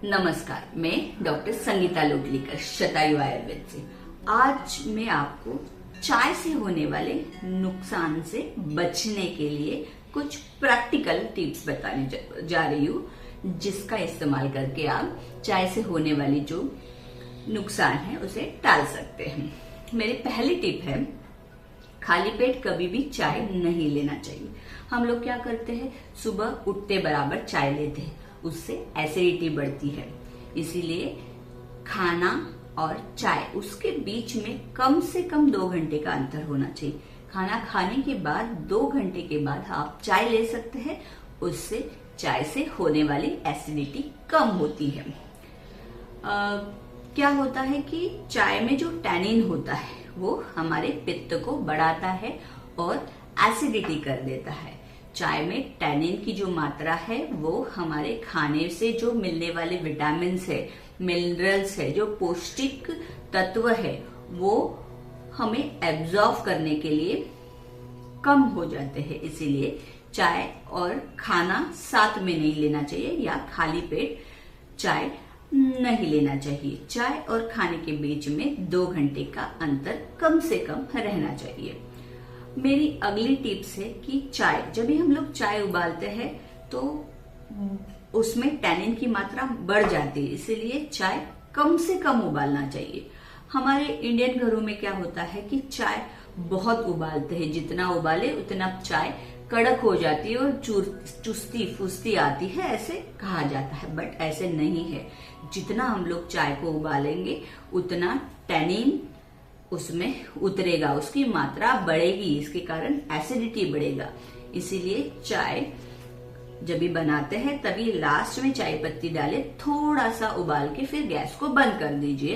नमस्कार, मैं डॉक्टर संगीता लोटलीकर शतायु आयुर्वेद से। आज मैं आपको चाय से होने वाले नुकसान से बचने के लिए कुछ प्रैक्टिकल टिप्स बताने जा रही हूँ, जिसका इस्तेमाल करके आप चाय से होने वाली जो नुकसान है उसे टाल सकते हैं। मेरी पहली टिप है, खाली पेट कभी भी चाय नहीं लेना चाहिए। हम लोग क्या करते हैं, सुबह उठते बराबर चाय लेते हैं, उससे एसिडिटी बढ़ती है। इसीलिए खाना और चाय उसके बीच में कम से कम 2 घंटे का अंतर होना चाहिए। खाना खाने के बाद 2 घंटे के बाद आप चाय ले सकते हैं, उससे चाय से होने वाली एसिडिटी कम होती है। क्या होता है कि चाय में जो टैनिन होता है वो हमारे पित्त को बढ़ाता है और एसिडिटी कर देता है। चाय में टैनिन की जो मात्रा है वो हमारे खाने से जो मिलने वाले विटामिन है, मिनरल्स है, जो पौष्टिक तत्व है, वो हमें एब्जॉर्ब करने के लिए कम हो जाते हैं। इसीलिए चाय और खाना साथ में नहीं लेना चाहिए या खाली पेट चाय नहीं लेना चाहिए। चाय और खाने के बीच में 2 घंटे का अंतर कम से कम रहना चाहिए। मेरी अगली टिप्स है कि चाय, जब भी हम लोग चाय उबालते हैं तो उसमें टैनिन की मात्रा बढ़ जाती है, इसीलिए चाय कम से कम उबालना चाहिए। हमारे इंडियन घरों में क्या होता है कि चाय बहुत उबालते हैं, जितना उबाले उतना चाय कड़क हो जाती है और चुस्ती फुस्ती आती है, ऐसे कहा जाता है। बट ऐसे नहीं है, जितना हम लोग चाय को उबालेंगे उतना टैनिन उसमें उतरेगा, उसकी मात्रा बढ़ेगी, इसके कारण एसिडिटी बढ़ेगा। इसीलिए चाय जब भी बनाते हैं तभी लास्ट में चाय पत्ती डाले, थोड़ा सा उबाल के फिर गैस को बंद कर दीजिए,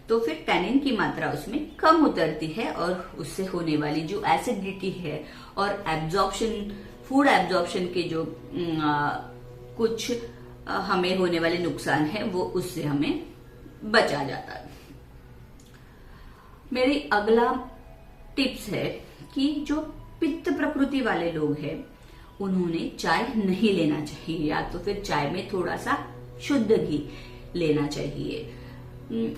तो फिर टैनिन की मात्रा उसमें कम उतरती है और उससे होने वाली जो एसिडिटी है और एब्जॉर्प्शन, फूड एब्जॉर्प्शन के जो कुछ हमें होने वाले नुकसान है वो उससे हमें बचा जाता है। मेरी अगला टिप्स है कि जो पित्त प्रकृति वाले लोग हैं उन्होंने चाय नहीं लेना चाहिए, या तो फिर चाय में थोड़ा सा शुद्ध घी लेना चाहिए,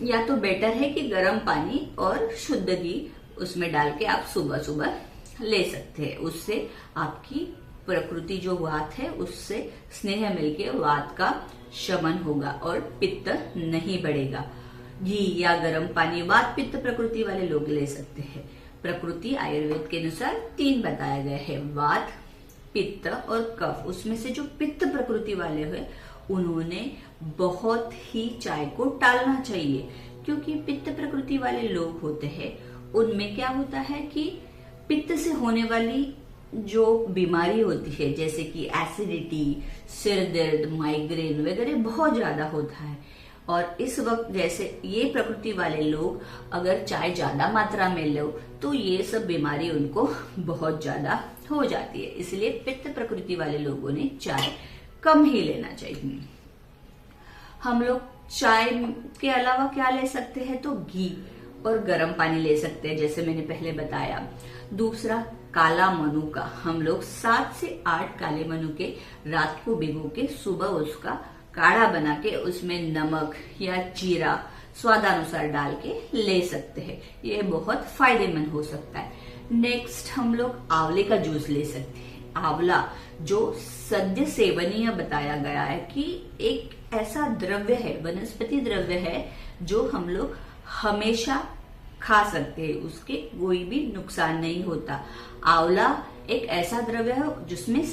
या तो बेटर है कि गर्म पानी और शुद्ध घी उसमें डाल के आप सुबह सुबह ले सकते हैं। उससे आपकी प्रकृति जो वात है उससे स्नेह मिलके वात का शमन होगा और पित्त नहीं बढ़ेगा। घी या गर्म पानी वात पित्त प्रकृति वाले लोग ले सकते हैं। प्रकृति आयुर्वेद के अनुसार 3 बताया गया है, वात, पित्त और कफ। उसमें से जो पित्त प्रकृति वाले हैं उन्होंने बहुत ही चाय को टालना चाहिए, क्योंकि पित्त प्रकृति वाले लोग होते हैं उनमें क्या होता है कि पित्त से होने वाली जो बीमारी होती है, जैसे कि एसिडिटी, सिर दर्द, माइग्रेन वगैरह बहुत ज्यादा होता है। और इस वक्त जैसे ये प्रकृति वाले लोग अगर चाय ज्यादा मात्रा में लो तो ये सब बीमारी उनको बहुत ज्यादा हो जाती है। इसलिए पित्त प्रकृति वाले लोगों ने चाय कम ही लेना चाहिए। हम लोग चाय के अलावा क्या ले सकते हैं, तो घी और गर्म पानी ले सकते हैं, जैसे मैंने पहले बताया। दूसरा, काला मनुका, हम लोग 7 से 8 काले मनुके रात को भिगो के सुबह उसका काढ़ा बना के उसमें नमक या जीरा स्वादानुसार डाल के ले सकते हैं, ये बहुत फायदेमंद हो सकता है। नेक्स्ट, हम लोग आंवले का जूस ले सकते हैं। आंवला जो सद्य सेवनीय बताया गया है कि एक ऐसा द्रव्य है, वनस्पति द्रव्य है, जो हम लोग हमेशा खा सकते हैं, उसके कोई भी नुकसान नहीं होता। आंवला एक ऐसा द्रव्य है जिसमें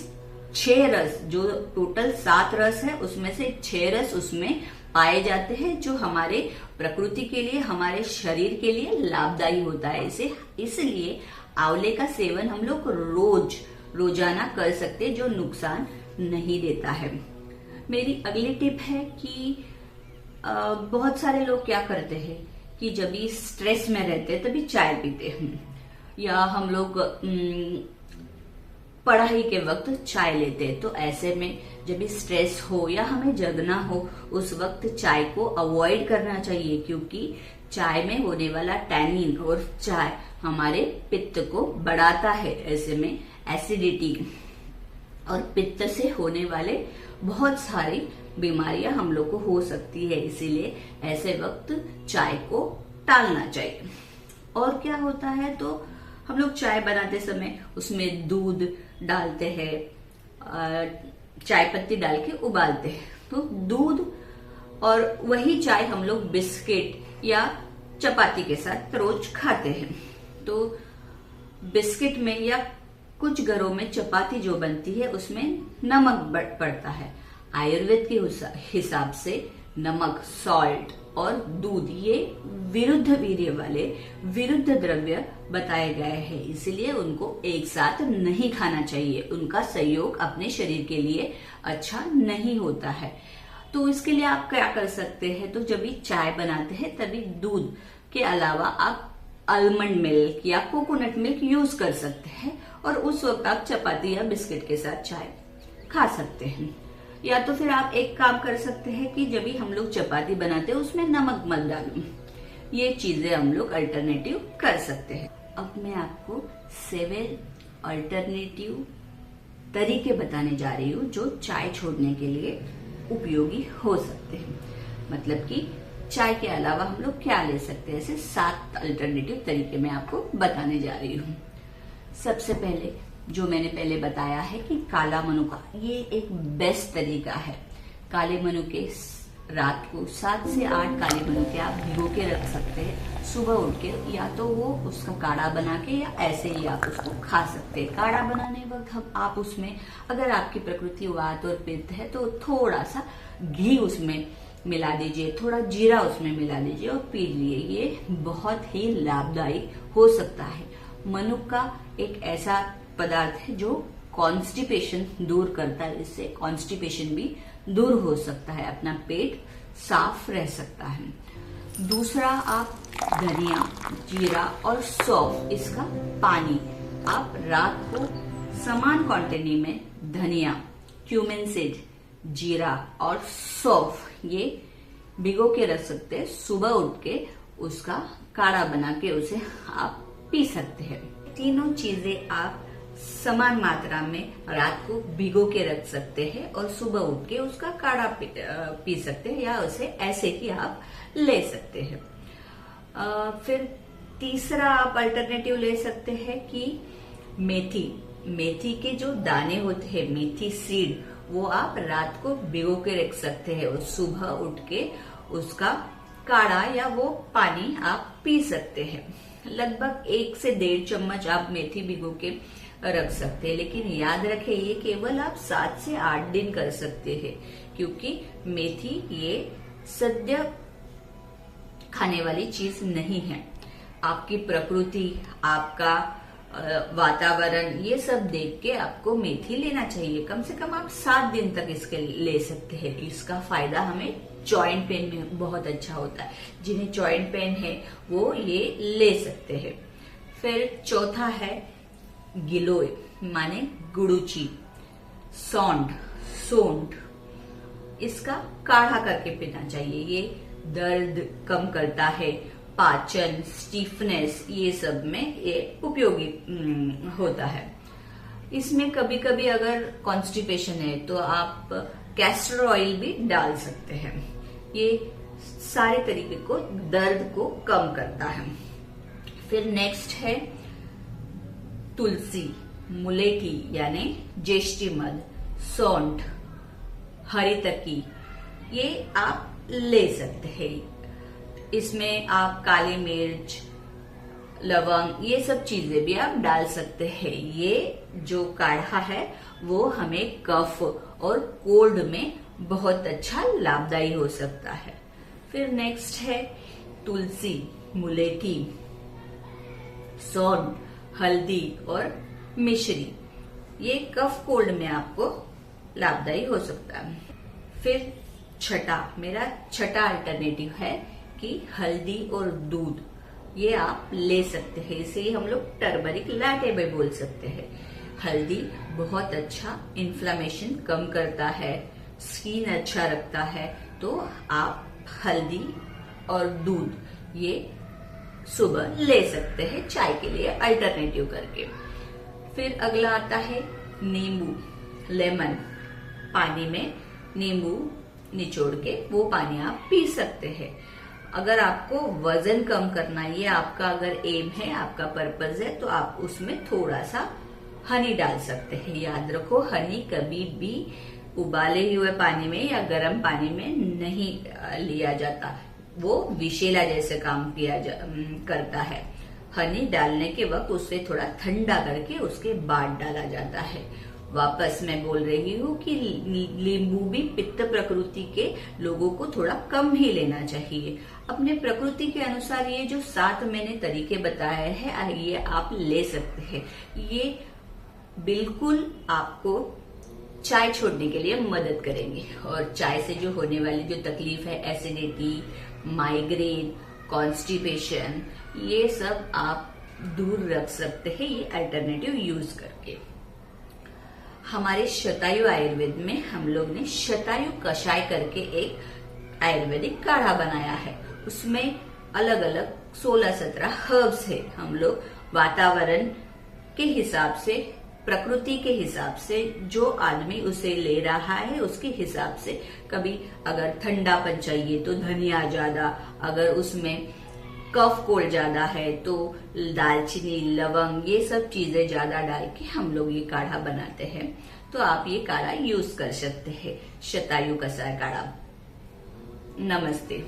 6 रस, जो टोटल 7 रस है उसमें से 6 रस उसमें पाए जाते हैं, जो हमारे प्रकृति के लिए, हमारे शरीर के लिए लाभदायी होता है। इसलिए आंवले का सेवन हम लोग रोजाना कर सकते हैं, जो नुकसान नहीं देता है। मेरी अगली टिप है कि बहुत सारे लोग क्या करते हैं कि जब भी स्ट्रेस में रहते हैं तभी चाय पीते हैं, या हम लोग पढ़ाई के वक्त चाय लेते हैं। तो ऐसे में जब भी स्ट्रेस हो या हमें जगना हो उस वक्त चाय को अवॉइड करना चाहिए, क्योंकि चाय में होने वाला टैनिन और चाय हमारे पित्त को बढ़ाता है। ऐसे में एसिडिटी और पित्त से होने वाले बहुत सारी बीमारियां हम लोग को हो सकती है, इसीलिए ऐसे वक्त चाय को टालना चाहिए। और क्या होता है, तो हम लोग चाय बनाते समय उसमें दूध डालते हैं, चाय पत्ती डाल के उबालते हैं, तो दूध और वही चाय हम लोग बिस्किट या चपाती के साथ रोज खाते हैं। तो बिस्किट में या कुछ घरों में चपाती जो बनती है उसमें नमक पड़ता है। आयुर्वेद के हिसाब से नमक, सॉल्ट और दूध ये विरुद्ध वीर्य वाले विरुद्ध द्रव्य बताए गए हैं, इसलिए उनको एक साथ नहीं खाना चाहिए। उनका सहयोग अपने शरीर के लिए अच्छा नहीं होता है। तो इसके लिए आप क्या कर सकते हैं, तो जब भी चाय बनाते हैं तभी दूध के अलावा आप आलमंड मिल्क या कोकोनट मिल्क यूज कर सकते हैं, और उस वक्त आप चपाती या बिस्किट के साथ चाय खा सकते हैं। या तो फिर आप एक काम कर सकते हैं कि जब भी हम लोग चपाती बनाते हैं उसमें नमक मत डालो। ये चीजें हम लोग अल्टरनेटिव कर सकते हैं। अब मैं आपको 7 अल्टरनेटिव तरीके बताने जा रही हूँ जो चाय छोड़ने के लिए उपयोगी हो सकते हैं। मतलब कि चाय के अलावा हम लोग क्या ले सकते हैं, ऐसे 7 अल्टरनेटिव तरीके मैं आपको बताने जा रही हूँ। सबसे पहले जो मैंने पहले बताया है कि काला मनुका, ये एक बेस्ट तरीका है। काले मनुके रात को 7 से 8 काले मनुके आप भिगो के रख सकते हैं। सुबह उठ के या तो वो उसका काढ़ा बना के या ऐसे ही आप उसको खा सकते हैं। काढ़ा बनाने वक्त हम आप उसमें, अगर आपकी प्रकृति वात और पित्त है तो थोड़ा सा घी उसमें मिला दीजिए, थोड़ा जीरा उसमें मिला दीजिए और पी लीजिए। ये बहुत ही लाभदायी हो सकता है। मनुका एक ऐसा पदार्थ है जो कॉन्स्टिपेशन दूर करता है, इससे कॉन्स्टिपेशन भी दूर हो सकता है, अपना पेट साफ रह सकता है। दूसरा, आप धनिया, जीरा और सौंफ, इसका पानी आप रात को समान क्वांटिटी में धनिया, क्यूमिन सीड, जीरा और सौंफ ये भिगो के रख सकते हैं। सुबह उठ के उसका काढ़ा बना के उसे आप पी सकते हैं। तीनों चीजें आप समान मात्रा में रात को भिगो के रख सकते हैं और सुबह उठ के उसका काढ़ा पी सकते हैं, या उसे ऐसे ही आप ले सकते हैं। फिर तीसरा आप अल्टरनेटिव ले सकते हैं कि मेथी के जो दाने होते हैं, मेथी सीड, वो आप रात को भिगो के रख सकते हैं और सुबह उठ के उसका काढ़ा या वो पानी आप पी सकते हैं। लगभग 1 से 1.5 चम्मच आप मेथी भिगो के रख सकते हैं, लेकिन याद रखें ये केवल आप 7 से 8 दिन कर सकते हैं, क्योंकि मेथी ये सद्य खाने वाली चीज नहीं है। आपकी प्रकृति, आपका वातावरण, ये सब देख के आपको मेथी लेना चाहिए। कम से कम आप 7 दिन तक इसके ले सकते हैं। इसका फायदा हमें जॉइंट पेन में बहुत अच्छा होता है। जिन्हें जॉइंट पेन है वो ये ले सकते हैं। फिर चौथा है गिलोय माने गुड़ूची, सौंठ, इसका काढ़ा करके पीना चाहिए। ये दर्द कम करता है, पाचन, स्टीफनेस, ये सब में ये उपयोगी होता है। इसमें कभी कभी अगर कॉन्स्टिपेशन है तो आप कैस्टर ऑयल भी डाल सकते हैं। ये सारे तरीके को दर्द को कम करता है। फिर नेक्स्ट है तुलसी, मुलेठी यानी ज्येष्ठी मध, सौंठ, हरितकी, ये आप ले सकते हैं। इसमें आप काली मिर्च, लवंग, ये सब चीजें भी आप डाल सकते हैं। ये जो काढ़ा है वो हमें कफ और कोल्ड में बहुत अच्छा लाभदायी हो सकता है। फिर नेक्स्ट है तुलसी, मुलेठी, सौंठ, हल्दी और मिश्री, ये कफ कोल्ड में आपको लाभदायी हो सकता है। फिर मेरा छठा अल्टरनेटिव है कि हल्दी और दूध, ये आप ले सकते हैं। इसे हम लोग टर्मरिक लाटे भी बोल सकते हैं। हल्दी बहुत अच्छा इन्फ्लेमेशन कम करता है, स्किन अच्छा रखता है, तो आप हल्दी और दूध ये सुबह ले सकते हैं चाय के लिए अल्टरनेटिव करके। फिर अगला आता है नींबू, लेमन, पानी में नींबू निचोड़ के वो पानी आप पी सकते हैं। अगर आपको वजन कम करना है, ये आपका अगर एम है, आपका पर्पज है, तो आप उसमें थोड़ा सा हनी डाल सकते हैं। याद रखो, हनी कभी भी उबाले हुए पानी में या गर्म पानी में नहीं लिया जाता, वो विषैला जैसे काम करता है। हनी डालने के वक्त उसे थोड़ा ठंडा करके उसके बाद डाला जाता है। वापस मैं बोल रही हूँ कि नींबू भी पित्त प्रकृति के लोगों को थोड़ा कम ही लेना चाहिए। अपने प्रकृति के अनुसार ये जो 7 मैंने तरीके बताए हैं, ये आप ले सकते हैं। ये बिल्कुल आपको चाय छोड़ने के लिए मदद करेंगे। और चाय से जो होने वाली जो तकलीफ है, एसिडिटी, माइग्रेन, कॉन्स्टिपेशन, ये सब आप दूर रख सकते हैं ये अल्टरनेटिव यूज करके। हमारे शतायु आयुर्वेद में हम लोग ने शतायु कषाय करके एक आयुर्वेदिक काढ़ा बनाया है। उसमें अलग अलग 16-17 हर्ब्स है। हम लोग वातावरण के हिसाब से, प्रकृति के हिसाब से, जो आदमी उसे ले रहा है उसके हिसाब से, कभी अगर ठंडापन चाहिए तो धनिया ज्यादा, अगर उसमें कफ कोल्ड ज्यादा है तो दालचीनी, लवंग, ये सब चीजें ज्यादा डाल के हम लोग ये काढ़ा बनाते हैं। तो आप ये काढ़ा यूज कर सकते हैं, शतायु कषाय काढ़ा। नमस्ते।